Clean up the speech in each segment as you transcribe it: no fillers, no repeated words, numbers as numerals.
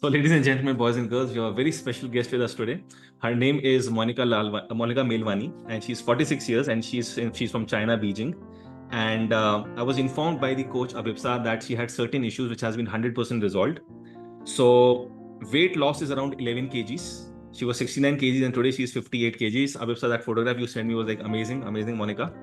So, ladies and gentlemen, boys and girls, we have a very special guest with us today. Her name is Monika Melwani, and she's 46 years, and she's from China, Beijing. And I was informed by the coach Abhipsa that she had certain issues which has been 100% resolved. So, weight loss is around 11 kgs. She was 69 kgs, and today she's 58 kgs. Abhipsa, that photograph you sent me was like amazing, amazing, Monika.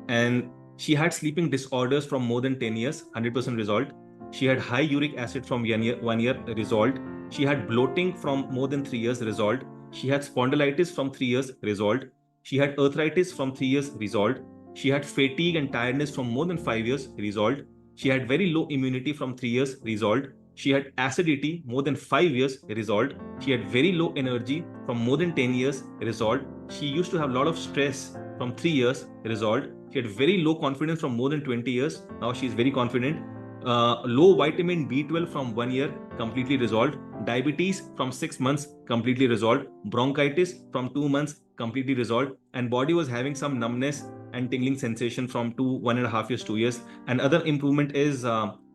And she had sleeping disorders from more than 10 years, 100% resolved. She had high uric acid from 1 year resolved. She had bloating from more than 3 years resolved. She had spondylitis from 3 years resolved. She had arthritis from 3 years resolved. She had fatigue and tiredness from more than 5 years resolved. She had very low immunity from 3 years resolved. She had acidity more than 5 years resolved. She had very low energy from more than 10 years resolved. She used to have a lot of stress from 3 years resolved. She had very low confidence from more than 20 years. Now she is very confident. Low vitamin B12 from 1 year, completely resolved. Diabetes from 6 months, completely resolved. Bronchitis from 2 months, completely resolved. And body was having some numbness and tingling sensation from 1.5 years, 2 years. And other improvement is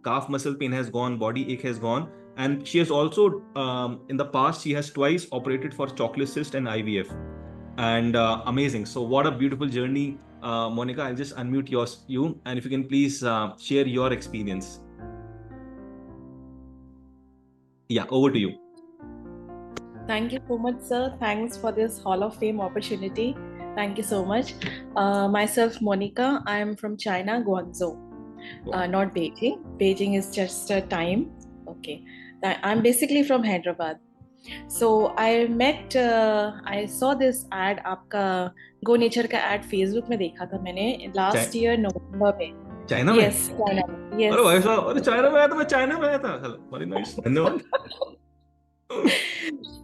calf muscle pain has gone, body ache has gone. And she has also, in the past, she has twice operated for chocolate cyst and IVF. And amazing. So what a beautiful journey. Monika, I'll just unmute you, and if you can please share your experience. Yeah, over to you. Thank you so much, sir. Thanks for this Hall of Fame opportunity. Thank you so much. Myself, Monika. I am from China, Guangzhou, not Beijing. Beijing is just a time. Okay. I'm basically from Hyderabad. So I saw this ad, आपका Go Nature का ad Facebook में देखा था मैंने last year November में. China में? Yes, China. Yes. अरे भाई साहब, अरे चाइना में आया था, मैं चाइना में आया था. वेरी नाइस, धन्यवाद.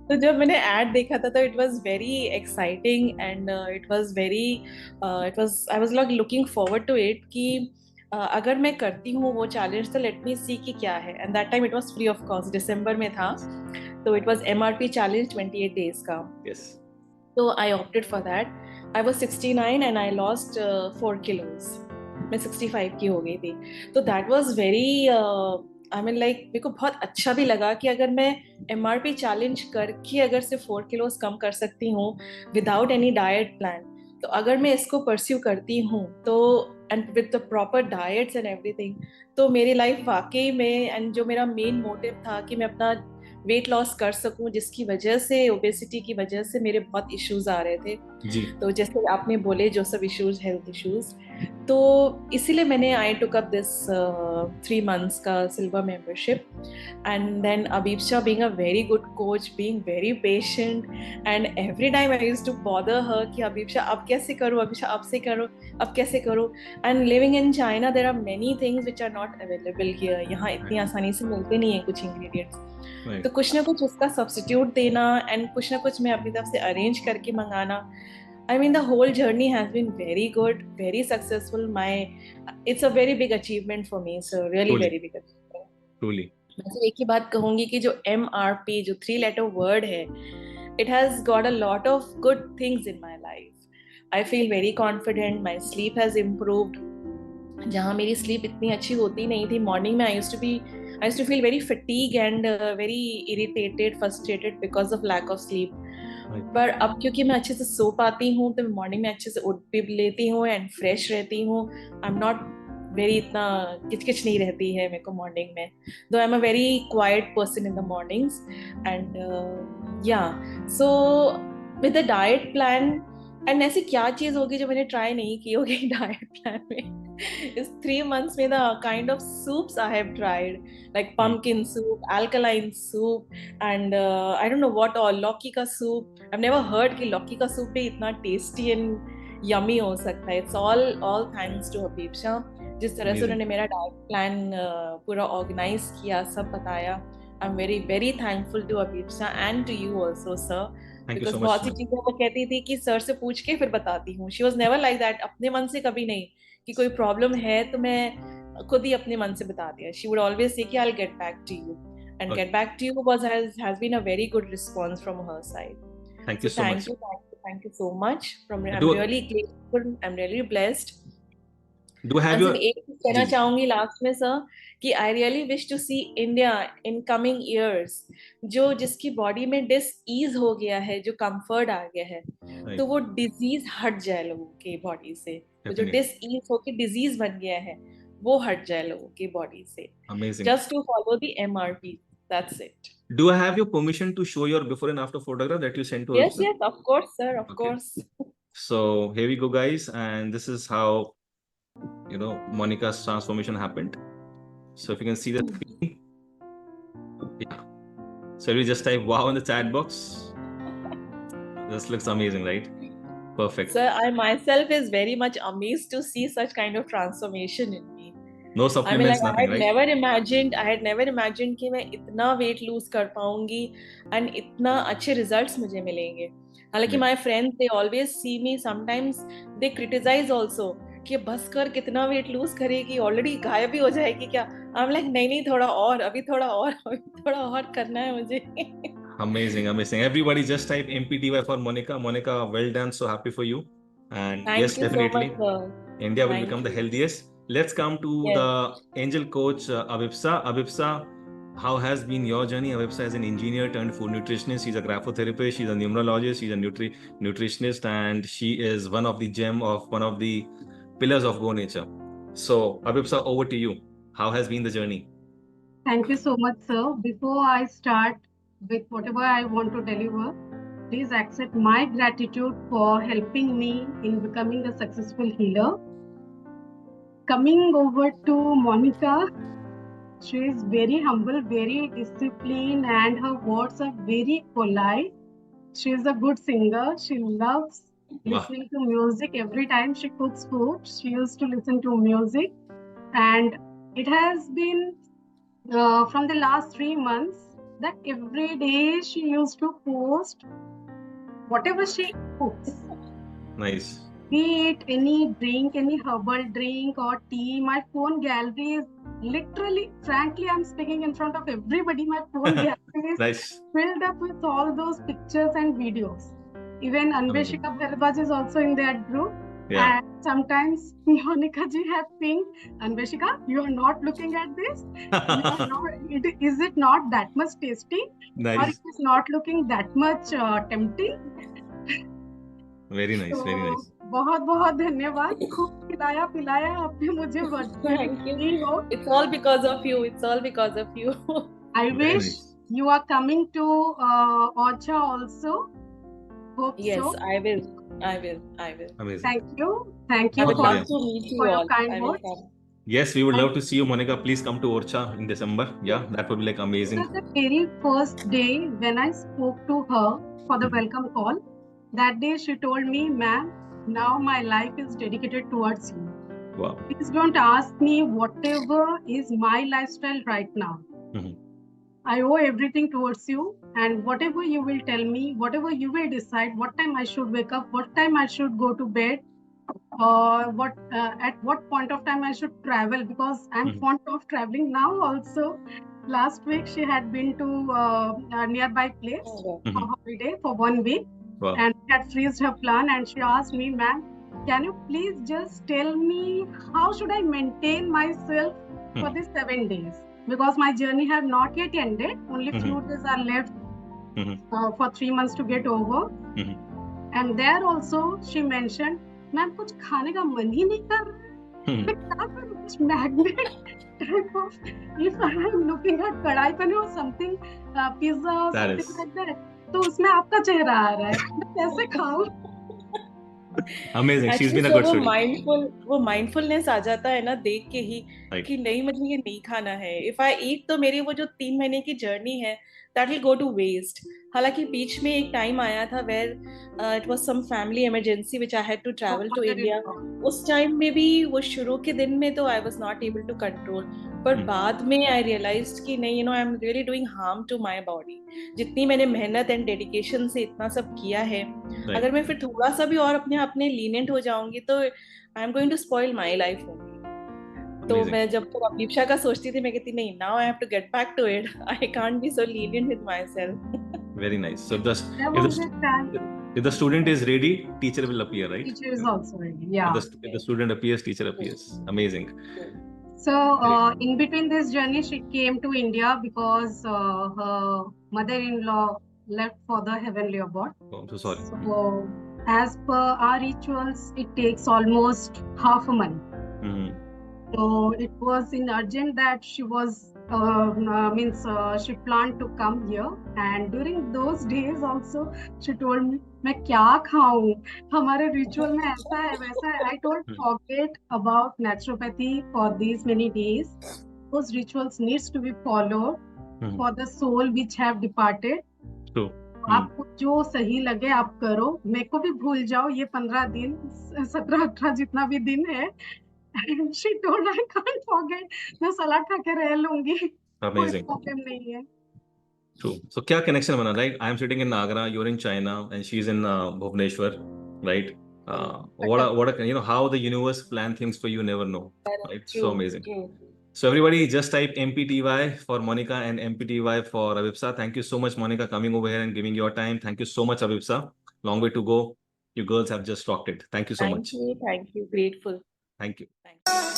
तो जब मैंने ad देखा था तो it was very exciting and it was I was like looking forward to it कि अगर मैं करती हूँ वो challenge तो let me see कि क्या है. And that time it was free of cost, December में था. So it was MRP challenge 28 days का. Yes. So I opted for that. I was 69 and I lost 4 kilos. मैं 65 की हो गई थी. तो that was very I mean like मेरे को बहुत अच्छा भी लगा कि अगर मैं MRP challenge करके अगर सिर्फ 4 kilos कम कर सकती हूँ without any diet plan, तो अगर मैं इसको pursue करती हूँ तो and with the proper diets and everything, तो मेरी लाइफ वाकई में and जो मेरा मेन मोटिव था कि मैं अपना वेट लॉस कर सकूं, जिसकी वजह से ओबेसिटी की वजह से मेरे बहुत इश्यूज आ रहे थे जी. तो जैसे आपने बोले जो सब इश्यूज, हेल्थ इश्यूज, तो इसीलिए मैंने I took up this 3 months का silver membership. And then Abiksha being a very good coach, being very patient, and every time I used to bother her कि अबीक्षा अब कैसे करूं, अबीक्षा अब से करो, अब कैसे करूं. And living in China there are many things which are not available here. यहाँ इतनी आसानी से मिलते नहीं है कुछ इंग्रेडिएंट्स. तो कुछ ना कुछ उसका सब्स्टिट्यूट देना एंड कुछ ना कुछ मैं अपनी तरफ से अरेंज करके मंगाना. I mean, the whole journey has been very good, very successful. It's a very big achievement for me, so really Truly. very big achievement. Truly. मैं तो एक ही बात कहूँगी कि जो MRP, जो 3-letter word है, it has got a lot of good things in my life. I feel very confident. My sleep has improved. जहाँ मेरी sleep इतनी अच्छी होती नहीं थी, morning में I used to feel very fatigued and very irritated, frustrated because of lack of sleep. पर अब क्योंकि मैं अच्छे से सो पाती हूँ तो मैं मॉर्निंग में अच्छे से उठ भी लेती हूँ एंड फ्रेश रहती हूँ. आई एम नॉट वेरी, इतना किचकिच नहीं रहती है मेरे को मॉर्निंग में. Though I am a very quiet person in the mornings. And yeah so with the diet plan, and ऐसी क्या चीज होगी जो मैंने ट्राई नहीं की होगी डाइट प्लान में. इस 3 months में the kind of soups I have tried, like pumpkin soup, alkaline soup, and I don't know what all, लौकी का soup. I've never heard कि लौकी का soup भी इतना tasty and yummy हो सकता है. It's all thanks to Abhipsha. जिस तरह से उन्होंने मेरा डाइट प्लान पूरा ऑर्गेनाइज किया, सब बताया. I'm very very thankful to Abhipsha and to you also, sir. Because बहुत सी चीजें वो कहती थी कि सर से पूछ के फिर बताती हूँ. She was never like that. अपने मन से कभी नहीं कि कोई प्रॉब्लम है तो मैं खुद ही अपने मन से बता दिया. She would always say कि I'll get back to you, and get back to you has been a very good response from her side. Thank you so much. Thank you so much. I'm really grateful. I'm really blessed. Do have your कहना जी। चाहूंगी last में sir कि I really wish to see India in coming years जो जिसकी body में dish ease हो गया है, जो कंफर्ट आ गया है, Right. तो वो डिजीज हट जाए लोगों की बॉडी से। वो जो Definitely. डिस ईज होके डिजीज बन गया है वो हट जाए लोगों की बॉडी से, Amazing. Just to follow the MRP, that's it. Do I have your permission to show your before and after photograph that you sent to Yes, Arupsa? yes, of course, sir, of Okay. course. So here we go, guys, and this is how Monika's transformation happened. So if you can see the screen, yeah. So we just type wow in the chat box. This looks amazing, right? Perfect. Sir, I myself is very much amazed to see such kind of transformation in me. No I mean, supplements, like I nothing, had right? never imagined कि मैं इतना weight lose कर पाऊंगी and इतना अच्छे results मुझे मिलेंगे। हालांकि Yeah. my friends they always see me, sometimes they criticize also कि बस कर, कितना weight lose करेगी, already गायब ही हो जाएगी क्या? I'm like नहीं नहीं, थोड़ा और, अभी थोड़ा और करना है मुझे। Amazing, amazing. Everybody just type MPTY for Monika. Monika, well done. So happy for you. And Thank yes, you so much, definitely, sir. India will Thank become the you. healthiest. Let's come to Yes. the angel coach, Abhipsa. Abhipsa, how has been your journey? Abhipsa is an engineer turned food nutritionist. She's a graphotherapist. She's a numerologist. She's a nutritionist. And she is one of the one of the pillars of Go Nature. So, Abhipsa, over to you. How has been the journey? Thank you so much, sir. Before I start with whatever I want to deliver, please accept my gratitude for helping me in becoming a successful healer. Coming over to Monika, she is very humble, very disciplined, and her words are very polite. She is a good singer. She loves listening to music. Every time she cooks food, she used to listen to music. And it has been from the last 3 months that every day she used to post whatever she cooks. Nice. Be it any drink, any herbal drink or tea, my phone gallery is literally, frankly, I'm speaking in front of everybody. My phone gallery is Nice. filled up with all those pictures and videos. Even Amazing. Anveshika Bharadwaj is also in that group. Yeah. And sometimes Monika ji have pinged, Anveshika, you are not looking at this. Is it not that much tasty? Or Nice. it is not looking that much tempting? Very nice. So, Very nice. बहुत बहुत धन्यवाद, खूब खिलाया पिलाया आपने मुझे Thank you. virtually हो. It's all because of you. It's all because of you. I Very wish nice. you are coming to Orcha also. Hope Yes, so. I will. I will. I will. Amazing. Thank you. Thank I you would for, love to meet you for your all. kind I will words. come. Yes, we would love to see you, Monika. Please come to Orcha in December. Yeah, that would be like It amazing. was the very first day when I spoke to her for the welcome call. That day she told me, ma'am, now my life is dedicated towards you. Wow. Please don't ask me whatever is my lifestyle right now. Mhm. I owe everything towards you, and whatever you will tell me, whatever you will decide, what time I should wake up, what time I should go to bed, or at what point of time I should travel, because I'm Mhm. fond of traveling now also. Last week she had been to a nearby place for Mhm. holiday for 1 week, Wow. and had freezed her plan, and she asked me, ma'am, can you please just tell me how should I maintain myself for Mhm. these 7 days? Because my journey had not yet ended. Only Mhm. few days are left Mhm. for 3 months to get over. Mhm. And there also she mentioned, ma'am कुछ खाने का मन ही नहीं कर रहा है, Mhm. मैं क्या करूं? कुछ magnet type of, if I am looking at कढ़ाई paneer or something, pizza or That something is like that, तो उसमें आपका चेहरा आ रहा है, मैं कैसे खाऊं? amazing. She's Actually, been a sir, good story. वो mindfulness आ जाता है ना देख के ही Right. कि नहीं, मुझे ये नहीं खाना है. If I eat तो मेरी वो जो 3 महीने की जर्नी है that will go to waste. हालांकि बीच में एक टाइम आया था where it was some family emergency which I had to travel to India. उस टाइम में भी वो शुरू के दिन में तो I was not able to control. पर बाद में I realized कि नहीं, I'm really doing harm to my body. जितनी मैंने मेहनत एंड डेडिकेशन से इतना सब किया है, अगर मैं फिर थोड़ा सा भी और अपने लीनियंट हो जाऊंगी तो I am going to spoil my life होगी. तो मैं जब तक अभिप्सा का सोचती थी, मैं कहती नहीं, now I have to get back to it. I can't be so lenient with myself. Very nice. So if the student is ready, teacher will appear, right? Teacher is also ready. Yeah. If the student appears, teacher appears. Amazing. So in between this journey, she came to India because her mother-in-law left for the heavenly abode. Oh, I'm so sorry. So as per our rituals, it takes almost half a month. Mhm. So it was in urgent that she was she planned to come here, and during those days also she told me मैं क्या खाऊं, हमारे ritual में ऐसा है वैसा है. I told forget about naturopathy for these many days. Those rituals needs to be followed Mhm. for the soul which have departed. True. आपको जो सही लगे आप करो. मेरे को भी भूल जाओ ये 15 दिन 17-18 जितना भी दिन है. And she told I can't forget. मैं सलाद खा के रह लूंगी. कोई Amazing. प्रॉब्लम नहीं है. True. So, क्या connection बना? Like, I am sitting in Agra, you're in China, and she's in Bhubaneswar, right? What a, how the universe plan things for you, never know, right? So amazing. True. So everybody just type MPTY for Monika and MPTY for Avipsa. Thank you so much, Monika, coming over here and giving your time. Thank you so much, Avipsa. Long way to go. You girls have just rocked it. Thank you so much. Thank you. Grateful. Thank you. Thank you.